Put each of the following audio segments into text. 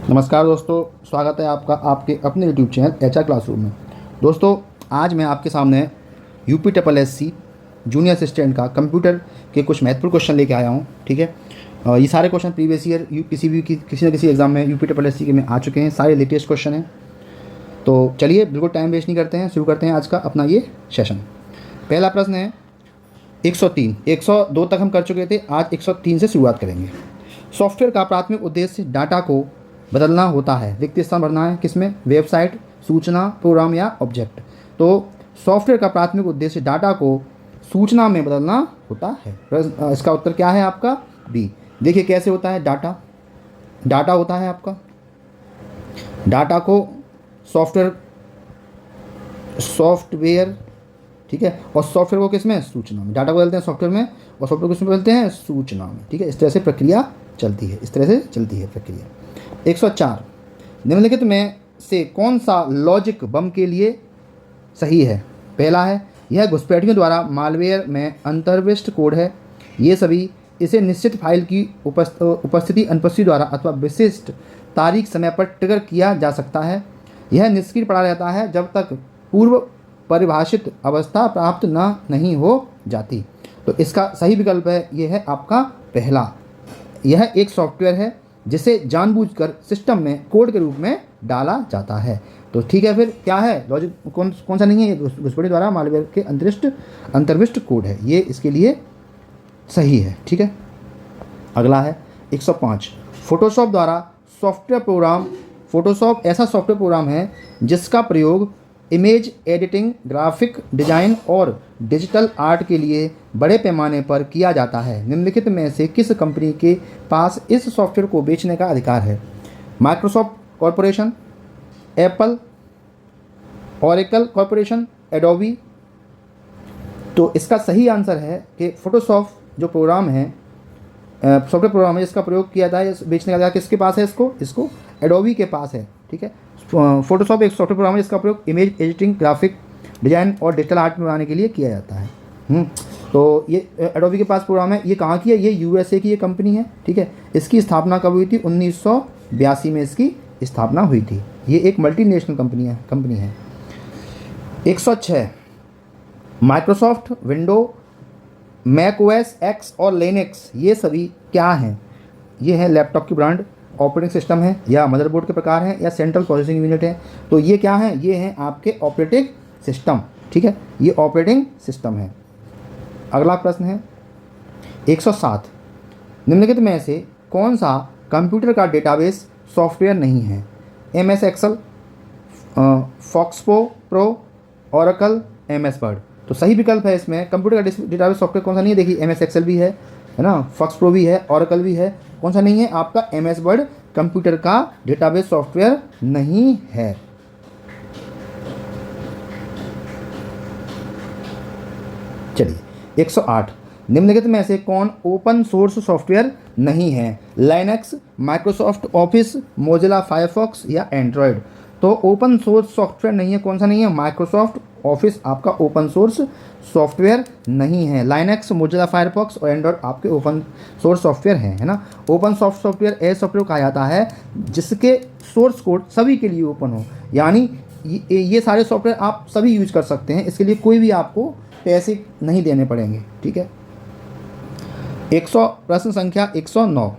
नमस्कार दोस्तों, स्वागत है आपका आपके अपने यूट्यूब चैनल एचआर क्लासरूम में। दोस्तों, आज मैं आपके सामने यूपीएससी जूनियर असिस्टेंट का कंप्यूटर के कुछ महत्वपूर्ण क्वेश्चन लेके आया हूँ। ठीक है, ये सारे क्वेश्चन प्रीवियस ईयर किसी न किसी एग्जाम में यूपीएससी के में आ चुके हैं। सारे लेटेस्ट क्वेश्चन हैं। तो चलिए बिल्कुल टाइम वेस्ट नहीं करते हैं, शुरू करते हैं आज का अपना ये सेशन। पहला प्रश्न है 103। 102 तक हम कर चुके थे, आज 103 से शुरुआत करेंगे। सॉफ्टवेयर का प्राथमिक उद्देश्य डाटा को बदलना होता है। रिक्त स्थान भरना है किसमें? वेबसाइट, सूचना, प्रोग्राम या ऑब्जेक्ट। तो सॉफ्टवेयर का प्राथमिक उद्देश्य डाटा को सूचना में बदलना होता है। इसका उत्तर क्या है आपका? बी। देखिए कैसे होता है डाटा होता है आपका, डाटा को सॉफ्टवेयर ठीक है, और सॉफ्टवेयर को किसमें? सूचना में। डाटा को बदलते हैं सॉफ्टवेयर में और सॉफ्टवेयर को किसमें बदलते हैं? सूचना में। ठीक है, इस तरह से प्रक्रिया चलती है, प्रक्रिया। 104। निम्नलिखित में से कौन सा लॉजिक बम के लिए सही है? पहला है, यह घुसपैठियों द्वारा मालवेयर में अंतर्विष्ट कोड है। ये सभी इसे निश्चित फाइल की उपस्थिति अनुपस्थिति द्वारा अथवा विशिष्ट तारीख समय पर ट्रिगर किया जा सकता है। यह निष्क्रिय पड़ा रहता है जब तक पूर्व परिभाषित अवस्था प्राप्त नहीं हो जाती। तो इसका सही विकल्प है, ये है आपका पहला। यह एक सॉफ्टवेयर है जिसे जानबूझकर सिस्टम में कोड के रूप में डाला जाता है। तो ठीक है, फिर क्या है लॉजिक? कौन सा नहीं है? ये घुसपैठी द्वारा मालवेयर के अंतर्विष्ट कोड है, ये इसके लिए सही है। ठीक है, अगला है 105। फोटोशॉप ऐसा सॉफ्टवेयर प्रोग्राम है जिसका प्रयोग इमेज एडिटिंग, ग्राफिक डिजाइन और डिजिटल आर्ट के लिए बड़े पैमाने पर किया जाता है। निम्नलिखित में से किस कंपनी के पास इस सॉफ्टवेयर को बेचने का अधिकार है? Microsoft corporation, Apple, Oracle corporation, Adobe. तो इसका सही आंसर है कि फोटोशॉप जो प्रोग्राम है, सॉफ्टवेयर प्रोग्राम है जिसका प्रयोग किया जाता है, बेचने का अधिकार किसके पास है? इसको एडोबी के पास है। ठीक है, फोटोशॉप एक सॉफ्टवेयर प्रोग्राम है जिसका प्रयोग इमेज एडिटिंग, ग्राफिक डिजाइन और डिजिटल आर्ट बनाने के लिए किया जाता है। तो ये एडोबी के पास प्रोग्राम है। ये कहाँ की है? ये यूएसए की ये कंपनी है। ठीक है, इसकी स्थापना कब हुई थी? 1982 में इसकी स्थापना हुई थी। ये एक मल्टीनेशनल कंपनी है। 106। Microsoft window, Mac OS X और लिनक्स ये सभी क्या हैं? ये है लैपटॉप की ब्रांड, ऑपरेटिंग सिस्टम है या मदरबोर्ड के प्रकार हैं या सेंट्रल प्रोसेसिंग यूनिट है। तो ये क्या है? ये हैं आपके ऑपरेटिंग सिस्टम। ठीक है, ये ऑपरेटिंग सिस्टम है। अगला प्रश्न है 107। निम्नलिखित में से कौन सा कंप्यूटर का डेटाबेस सॉफ्टवेयर नहीं है? MS Excel, FoxPro, Oracle, MS Word. तो सही विकल्प है इसमें कंप्यूटर का डेटाबेस सॉफ्टवेयर कौन सा नहीं है? देखिए MS एक्सेल भी है ना, फॉक्स प्रो भी है, ओरेकल भी है। कौन सा नहीं है? आपका MS वर्ड कंप्यूटर का डेटाबेस सॉफ्टवेयर नहीं है। चलिए 108। निम्नलिखित में से कौन ओपन सोर्स सॉफ्टवेयर नहीं है? Linux, Microsoft office, Mozilla Firefox या एंड्रॉयड। तो ओपन सोर्स सॉफ्टवेयर नहीं है, कौन सा नहीं है? माइक्रोसॉफ्ट ऑफिस आपका ओपन सोर्स सॉफ्टवेयर नहीं है। लाइनक्स, मोजिला फायरफॉक्स और एंड्रॉयड आपके ओपन सोर्स सॉफ्टवेयर हैं, है ना। ओपन सोर्स सॉफ्टवेयर ऐसा सॉफ्टवेयर कहा जाता है जिसके सोर्स कोड सभी के लिए ओपन हो, यानी ये सारे सॉफ्टवेयर आप सभी यूज कर सकते हैं। इसके लिए कोई भी आपको पैसे नहीं देने पड़ेंगे। ठीक है, 100 प्रश्न संख्या 109।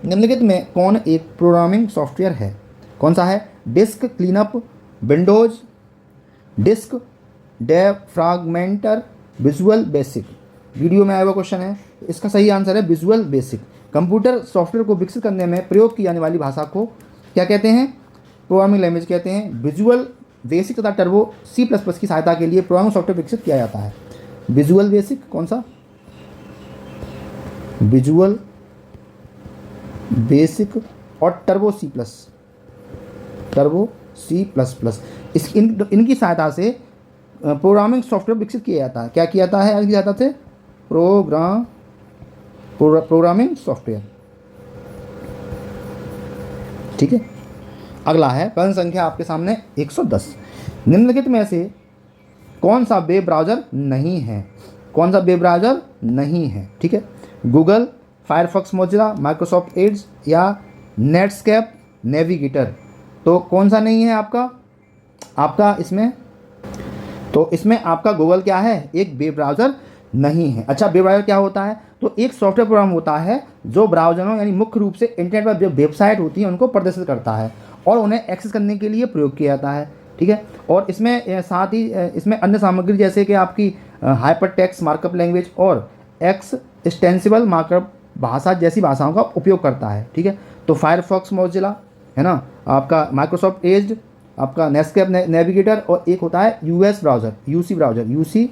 निम्नलिखित में कौन एक प्रोग्रामिंग सॉफ्टवेयर है? कौन सा है? Disk cleanup, Windows disk, defragmenter, Visual Basic. Video में आया हुआ क्वेश्चन है, इसका सही आंसर है विजुअल बेसिक। कंप्यूटर सॉफ्टवेयर को विकसित करने में प्रयोग की जाने वाली भाषा को क्या कहते हैं? प्रोग्रामिंग लैंग्वेज कहते हैं। विजुअल बेसिक तथा टर्बो C++ की सहायता के लिए प्रोग्रामिंग सॉफ्टवेयर विकसित किया जाता है। विजुअल बेसिक कौन सा? विजुअल बेसिक और टर्बो C++। इनकी सहायता से प्रोग्रामिंग सॉफ्टवेयर विकसित किया जाता है। क्या किया जाता है इनकी सहायता से? Programming software. ठीक है, अगला है प्रश्न संख्या आपके सामने 110। निम्नलिखित में से कौन सा वेब ब्राउज़र नहीं है? कौन सा वेब ब्राउज़र नहीं है? ठीक है, Google, Firefox, Mozilla, Microsoft Edge या नेटस्केप नेविगेटर। तो कौन सा नहीं है आपका इसमें? तो इसमें आपका गूगल क्या है? एक वेब ब्राउज़र नहीं है। अच्छा, वेब ब्राउज़र क्या होता है? तो एक सॉफ्टवेयर प्रोग्राम होता है जो ब्राउज़रों यानी मुख्य रूप से इंटरनेट पर जो वेबसाइट होती है उनको प्रदर्शित करता है और उन्हें एक्सेस करने के लिए प्रयोग किया जाता है। ठीक है, और इसमें साथ ही इसमें अन्य सामग्री जैसे कि आपकी हाइपर टेक्स्ट मार्कअप लैंग्वेज और एक्सटेंसिबल मार्कअप भाषा जैसी भाषाओं का उपयोग करता है। ठीक है, तो फायरफॉक्स, मोजिला है ना, आपका माइक्रोसॉफ्ट एज, आपका नेस्केप नेविगेटर, और एक होता है यूसी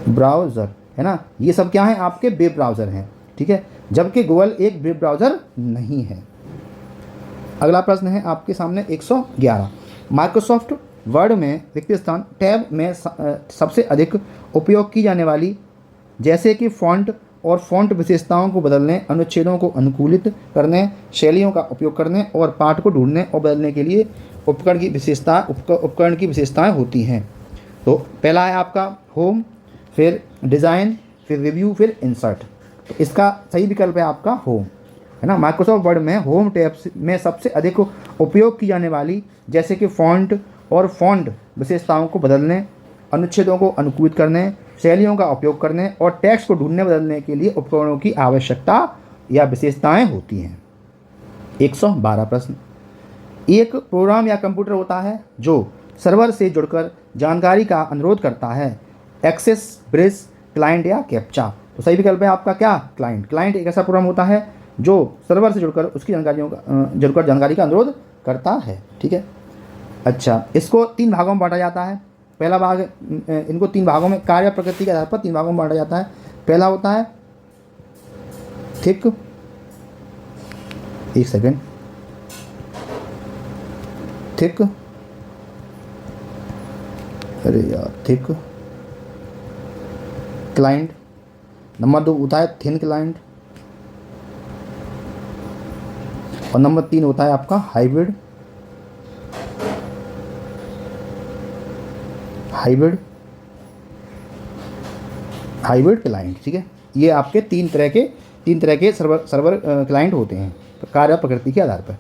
ब्राउज़र है ना। ये सब क्या है? आपके वेब ब्राउज़र हैं। ठीक है, जबकि गूगल एक वेब ब्राउज़र नहीं है। अगला प्रश्न है आपके सामने 111। माइक्रोसॉफ्ट वर्ड में रिक्त स्थान टैब में सबसे अधिक उपयोग की जाने वाली जैसे कि फ़ॉन्ट और फ़ॉन्ट विशेषताओं को बदलने, अनुच्छेदों को अनुकूलित करने, शैलियों का उपयोग करने और पाठ को ढूंढने और बदलने के लिए उपकरण की विशेषताएं होती हैं। तो पहला है आपका होम, फिर डिज़ाइन, फिर रिव्यू, फिर इंसर्ट। तो इसका सही विकल्प है आपका होम, है ना। माइक्रोसॉफ्ट वर्ड में होम टैब में सबसे अधिक उपयोग की जाने वाली जैसे कि फ़ॉन्ट और फ़ॉन्ट विशेषताओं को बदलने, अनुच्छेदों को अनुकूलित करने, शैलियों का उपयोग करने और टेक्स्ट को ढूंढने बदलने के लिए उपकरणों की आवश्यकता या विशेषताएं होती हैं। 112 प्रश्न। एक प्रोग्राम या कंप्यूटर होता है जो सर्वर से जुड़कर जानकारी का अनुरोध करता है। एक्सेस, ब्रिज, क्लाइंट या कैप्चा। तो सही विकल्प है आपका क्या? क्लाइंट। क्लाइंट एक ऐसा प्रोग्राम होता है जो सर्वर से जुड़कर उसकी जानकारी का अनुरोध करता है। ठीक है, अच्छा, इसको 3 भागों में बांटा जाता है। पहला भाग, इनको 3 भागों में कार्य प्रकृति के आधार पर 3 भागों में बांटा जाता है। पहला होता है थिक, एक सेकेंड, थिक, अरे यार, थिक क्लाइंट। नंबर 2 होता है थिन क्लाइंट, और नंबर 3 होता है आपका हाइब्रिड क्लाइंट। ठीक है, ये आपके 3 तरह के सर्वर क्लाइंट होते हैं कार्य प्रकृति के आधार पर।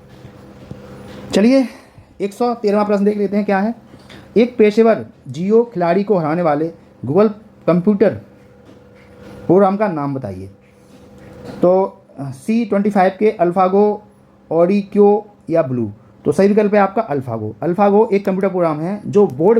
चलिए 113वां प्रश्न देख लेते हैं क्या है। एक पेशेवर जियो खिलाड़ी को हराने वाले गूगल कंप्यूटर प्रोग्राम का नाम बताइए। तो C25 के अल्फागो, ऑडिक्यो या ब्लू। तो सही विकल्प है आपका अल्फागो। अल्फागो एक कंप्यूटर प्रोग्राम है जो बोर्ड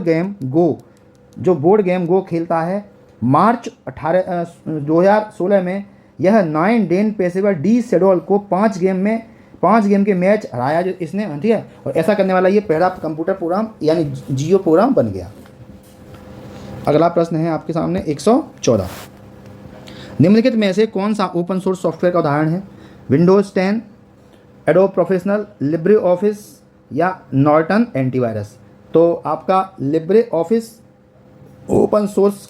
गेम गो खेलता है। मार्च 2016 में यह 9 डेन पेशेवर डी शेडोल को 5 गेम के मैच हराया जो इसने। ठीक है, और ऐसा करने वाला ये पहला कंप्यूटर प्रोग्राम यानी जियो प्रोग्राम बन गया। अगला प्रश्न है आपके सामने 114। निम्नलिखित में से कौन सा ओपन सोर्स सॉफ्टवेयर का उदाहरण है? Windows 10, adobe professional, Libre office या नॉर्टन एंटीवायरस। तो आपका Libre office open source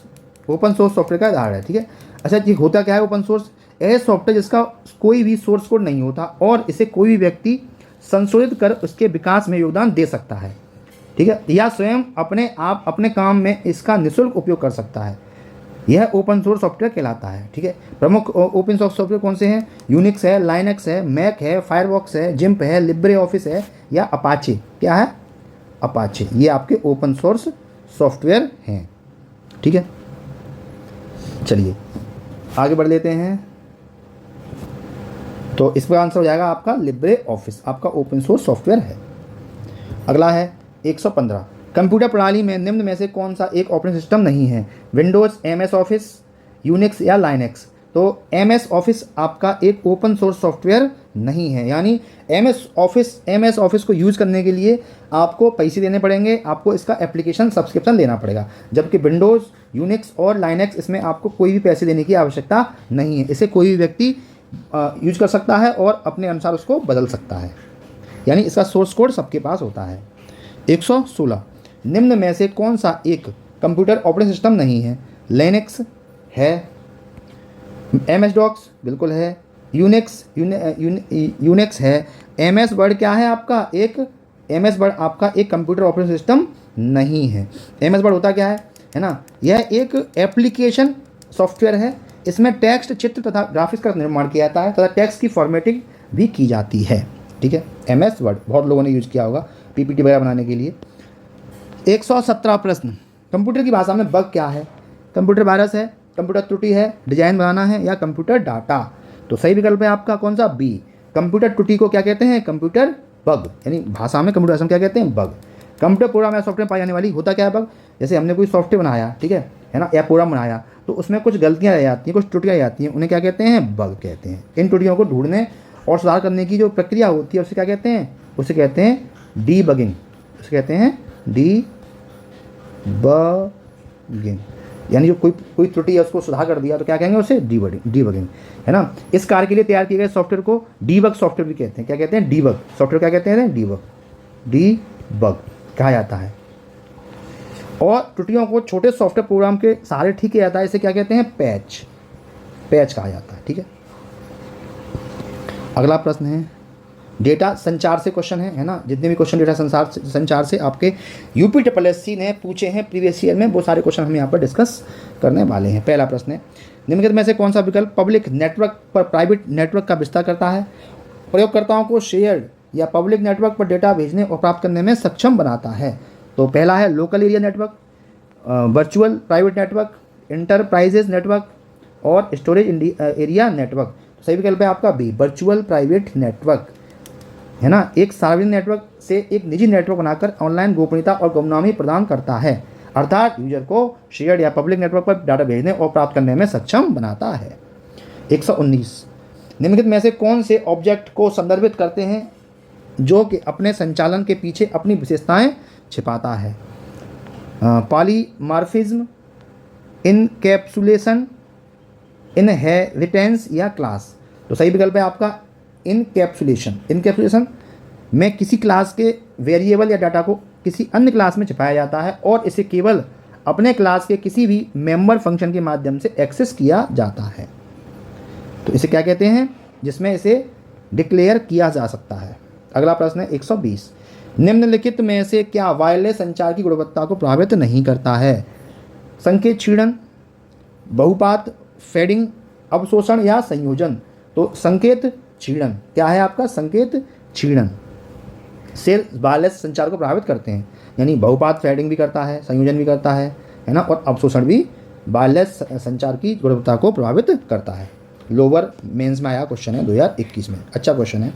software का उदाहरण है। ठीक है, अच्छा जी, होता क्या है ओपन सोर्स? यह सॉफ्टवेयर जिसका कोई भी सोर्स कोड नहीं होता और इसे कोई भी व्यक्ति संशोधित कर उसके विकास में योगदान दे सकता है। ठीक है, या स्वयं अपने काम में इसका निःशुल्क उपयोग कर सकता है। यह ओपन सोर्स सॉफ्टवेयर कहलाता है। ठीक है, प्रमुख ओपन सोर्स सॉफ्टवेयर कौन से हैं? यूनिक्स है, लाइनक्स है, मैक है, फायरफॉक्स है, जिम्प है, लिब्रे ऑफिस है या अपाचे। क्या है? अपाचे। ये आपके ओपन सोर्स सॉफ्टवेयर हैं। ठीक है, चलिए आगे बढ़ लेते हैं। तो इसका आंसर हो जाएगा आपका लिब्रे ऑफिस, आपका ओपन सोर्स सॉफ्टवेयर है। अगला है 115। कंप्यूटर प्रणाली में निम्न में से कौन सा एक ऑपरेटिंग सिस्टम नहीं है? विंडोज़, MS ऑफिस, यूनिक्स या लाइनक्स। तो MS ऑफिस आपका एक ओपन सोर्स सॉफ्टवेयर नहीं है, यानी MS ऑफिस को यूज़ करने के लिए आपको पैसे देने पड़ेंगे, आपको इसका एप्लीकेशन सब्सक्रिप्शन लेना पड़ेगा। जबकि विंडोज़, यूनिक्स और लाइनक्स इसमें आपको कोई भी पैसे देने की आवश्यकता नहीं है। इसे कोई भी व्यक्ति यूज कर सकता है और अपने अनुसार उसको बदल सकता है, यानी इसका सोर्स कोड सबके पास होता है। 116। निम्न में से कौन सा एक कंप्यूटर ऑपरेटिंग सिस्टम नहीं है? लिनक्स है, MS डॉक्स बिल्कुल है, यूनिक्स है, MS वर्ड क्या है आपका? MS वर्ड आपका एक कंप्यूटर ऑपरेटिंग सिस्टम नहीं है। MS वर्ड होता क्या है ना? यह एक एप्लीकेशन सॉफ्टवेयर है। इसमें टेक्स्ट, चित्र तथा ग्राफिक्स का निर्माण किया जाता है तथा टेक्स्ट की फॉर्मेटिंग, भी की जाती है। ठीक है, MS वर्ड बहुत लोगों ने यूज किया होगा PPT वगैरह बनाने के लिए। 117 प्रश्न, कंप्यूटर की भाषा में बग क्या है? कंप्यूटर वायरस है, कंप्यूटर त्रुटि है, डिजाइन बनाना है या कंप्यूटर डाटा? तो सही विकल्प है आपका कौन सा? बी। कंप्यूटर त्रुटि को क्या कहते हैं? कंप्यूटर बग, यानी भाषा में कंप्यूटर भाषा में क्या कहते हैं? बग। कंप्यूटर प्रोग्राम या सॉफ्टवेयर पाई जाने वाली होता क्या है बग? जैसे हमने कोई सॉफ्टवेयर बनाया, ठीक है ना, या प्रोग्राम बनाया, तो उसमें कुछ गलतियाँ रह जाती हैं, कुछ त्रुटियाँ रह जाती हैं, उन्हें क्या कहते हैं? बग कहते हैं। इन त्रुटियों को ढूंढने और सुधार करने की जो प्रक्रिया होती है उसे क्या कहते हैं? उसे कहते हैं डीबगिंग। उसे कहते हैं डीबगिंग, यानी जो कोई त्रुटि है उसको सुधार कर दिया तो क्या कहेंगे? उसे डीबगिंग, है ना। इस कार्य के लिए तैयार किए गए सॉफ्टवेयर को डीबग सॉफ्टवेयर भी कहते हैं। क्या कहते हैं? डीबग सॉफ्टवेयर क्या कहते हैं? डीबग कहा जाता है। और त्रुटियों को छोटे सॉफ्टवेयर प्रोग्राम के सहारे ठीक किया जाता है, इसे क्या कहते हैं? पैच कहा जाता है। ठीक है, अगला प्रश्न है डेटा संचार से क्वेश्चन है ना। जितने भी क्वेश्चन डेटा संचार से आपके UPSSC ने पूछे हैं प्रीवियस ईयर में, वो सारे क्वेश्चन हम यहाँ पर डिस्कस करने वाले हैं। पहला प्रश्न है, निम्नलिखित में से कौन सा विकल्प पब्लिक नेटवर्क पर प्राइवेट नेटवर्क का विस्तार करता है? प्रयोगकर्ताओं को शेयर्ड या पब्लिक नेटवर्क पर डेटा भेजने और प्राप्त करने में सक्षम बनाता है। तो पहला है local area network, virtual private network, enterprises network और स्टोरेज एरिया नेटवर्क। तो सही विकल्प है आपका बी, वर्चुअल प्राइवेट नेटवर्क, है ना। एक सार्वजनिक नेटवर्क से एक निजी नेटवर्क बनाकर ऑनलाइन गोपनीयता और गुमनामी प्रदान करता है, अर्थात यूजर को शेयर्ड या पब्लिक नेटवर्क पर डाटा भेजने और प्राप्त करने में सक्षम बनाता है। 119, निम्नलिखित में से कौन से ऑब्जेक्ट को संदर्भित करते हैं जो कि अपने संचालन के पीछे अपनी विशेषताएं छिपाता है? पॉलीमॉर्फिज्म, इनकैप्सुलेशन, इनहेरिटेंस या क्लास? तो सही विकल्प है आपका इनकैप्सुलेशन। इनकैप्सुलेशन में किसी क्लास के वेरिएबल या डाटा को किसी अन्य क्लास में छिपाया जाता है और इसे केवल अपने क्लास के किसी भी मेंबर फंक्शन के माध्यम से एक्सेस किया जाता है। तो इसे क्या कहते हैं? जिसमें इसे डिक्लेयर किया जा सकता है। अगला प्रश्न है 120, निम्नलिखित में से क्या वायरलेस संचार की गुणवत्ता को प्रभावित नहीं करता है? संकेत क्षीणन, बहुपात, फेडिंग, अवशोषण या संयोजन? तो संकेत क्षीणन क्या है आपका? संकेत क्षीणन से वायरलेस संचार को प्रभावित करते हैं, यानी बहुपात फेडिंग भी करता है, संयोजन भी करता है ना, और अवशोषण भी वायरलेस संचार की गुणवत्ता को प्रभावित करता है। लोअर मेंस में आया क्वेश्चन है 2021 में, अच्छा क्वेश्चन है।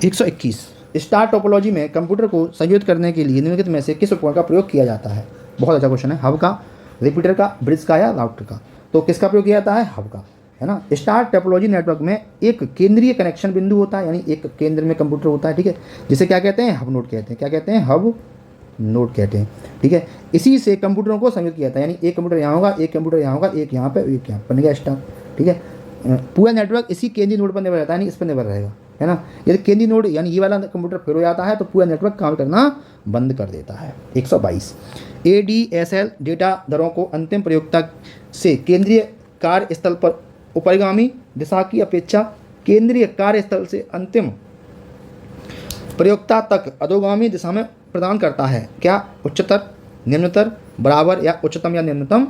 121, स्टार टोपोलॉजी में कंप्यूटर को संयोजित करने के लिए निम्नलिखित में से किस उपकरण का प्रयोग किया जाता है? बहुत अच्छा क्वेश्चन है। हब का, रिपीटर का, ब्रिज का या राउटर का? तो किसका प्रयोग किया जाता है? हब का, है ना। स्टार टोपोलॉजी नेटवर्क में एक केंद्रीय कनेक्शन बिंदु होता है, यानी एक केंद्र में कंप्यूटर होता है, ठीक है, जिसे क्या कहते हैं? हब नोड कहते हैं। क्या कहते हैं? हब नोड कहते हैं, ठीक है। इसी से कंप्यूटरों को संयोजित किया जाता है, यानी एक कंप्यूटर यहाँ होगा, एक कंप्यूटर यहाँ होगा, एक यहाँ पे, एक यहाँ, बन गया स्टार, ठीक है। पूरा नेटवर्क इसी केंद्रीय नोड पर निर्भर रहता है, यानी इस पर निर्भर रहेगा, है ना। यदि केंद्रीय नोड यानी ये वाला कंप्यूटर फेल हो जाता है तो पूरा नेटवर्क काम करना बंद कर देता है। 122, ADSL डेटा दरों को अंतिम प्रयोक्ता से केंद्रीय कार्यस्थल पर उपरिगामी दिशा की अपेक्षा केंद्रीय कार्यस्थल से अंतिम प्रयोक्ता तक अधोगामी दिशा में प्रदान करता है। क्या उच्चतर, निम्नतर, बराबर या उच्चतम या निम्नतम?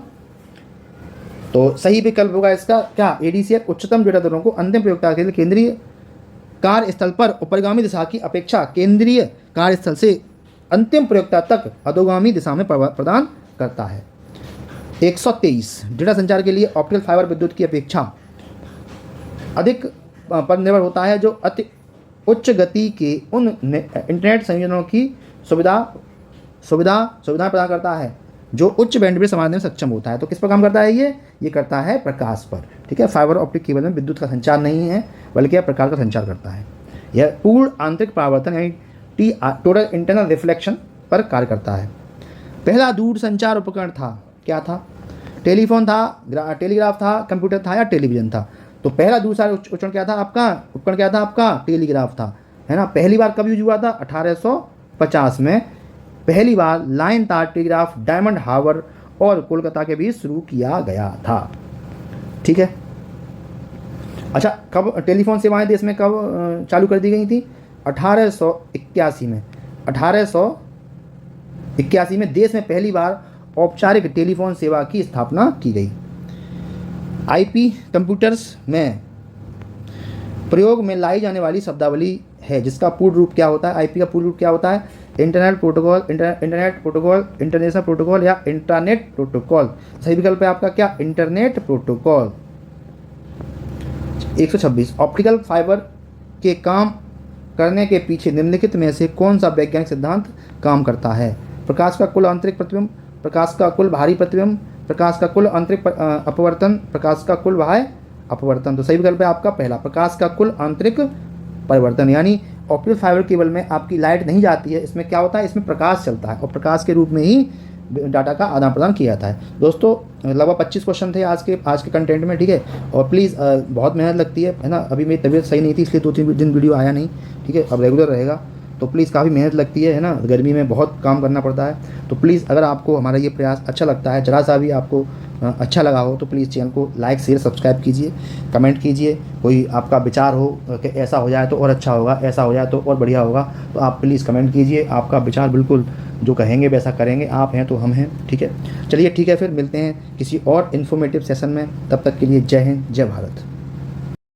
तो सही विकल्प होगा इसका क्या? ADSL उच्चतम डेटा दरों को अंतिम प्रयोक्ता के लिए केंद्रीय कार्यस्थल पर उपरिगामी दिशा की अपेक्षा केंद्रीय कार्यस्थल से अंतिम प्रयोक्ता तक अधोगामी दिशा में प्रदान करता है। 123, डेटा संचार के लिए ऑप्टिकल फाइबर विद्युत की अपेक्षा अधिक पर निर्भर होता है, जो अति उच्च गति के उन इंटरनेट संयोजनों की सुविधा प्रदान करता है जो उच्च बैंडविड्थ संभालने में सक्षम होता है। तो किस पर काम करता है ये करता है प्रकाश पर, ठीक है। फाइबर ऑप्टिक केबल में विद्युत का संचार नहीं है, बल्कि यह प्रकाश का संचार करता है। यह पूर्ण आंतरिक परावर्तन यानी टोटल इंटरनल रिफ्लेक्शन पर कार्य करता है। पहला दूरसंचार उपकरण था, क्या था? टेलीफोन था, टेलीग्राफ था, कंप्यूटर था या टेलीविज़न था? तो पहला दूसरा उपकरण क्या था आपका? टेलीग्राफ था, है ना। पहली बार कब यूज हुआ था? 1850 में पहली बार लाइन तार टेलीग्राफ डायमंड हार्बर और कोलकाता के बीच शुरू किया गया था, ठीक है। अच्छा, कब टेलीफोन सेवाएं देश में कब चालू कर दी गई थी? 1881 में। 1881 में देश में पहली बार औपचारिक टेलीफोन सेवा की स्थापना की गई। IP कंप्यूटर्स में प्रयोग में लाई जाने वाली शब्दावली है जिसका पूर्ण रूप क्या होता है? आईपी का पूर्ण रूप क्या होता है? Internet protocol, internet protocol, international protocol या इंटरनेट प्रोटोकॉल। सही विकल्प है आपका क्या? Internet protocol. 126 ऑप्टिकल फाइबर के काम करने के पीछे निम्नलिखित में से कौन सा वैज्ञानिक सिद्धांत काम करता है? प्रकाश का कुल आंतरिक प्रतिबिंब, प्रकाश का कुल बाहरी प्रतिबिंब, प्रकाश का कुल आंतरिक अपवर्तन, प्रकाश का कुल बाह्य अपवर्तन। तो सही विकल्प है आपका पहला, प्रकाश का कुल आंतरिक परिवर्तन। यानी ऑप्टिकल फाइबर केबल में आपकी लाइट नहीं जाती है, इसमें क्या होता है? इसमें प्रकाश चलता है और प्रकाश के रूप में ही डाटा का आदान प्रदान किया जाता है। दोस्तों लगभग 25 क्वेश्चन थे आज के कंटेंट में, ठीक है। और प्लीज़ बहुत मेहनत लगती है ना। अभी मेरी तबीयत सही नहीं थी इसलिए 2-3 दिन वीडियो आया नहीं, ठीक है। अब रेगुलर रहेगा, तो प्लीज़ काफ़ी मेहनत लगती है ना। गर्मी में बहुत काम करना पड़ता है। तो प्लीज़ अगर आपको हमारा ये प्रयास अच्छा लगता है, ज़रा सा भी आपको अच्छा लगा हो, तो प्लीज़ चैनल को लाइक शेयर सब्सक्राइब कीजिए, कमेंट कीजिए। कोई आपका विचार हो कि ऐसा हो जाए तो और अच्छा होगा, ऐसा हो जाए तो और बढ़िया होगा, तो आप प्लीज़ कमेंट कीजिए। आपका विचार बिल्कुल जो कहेंगे वैसा करेंगे। आप हैं तो हम हैं, ठीक है। चलिए ठीक है, फिर मिलते हैं किसी और इन्फॉर्मेटिव सेशन में। तब तक के लिए जय हिंद, जय भारत।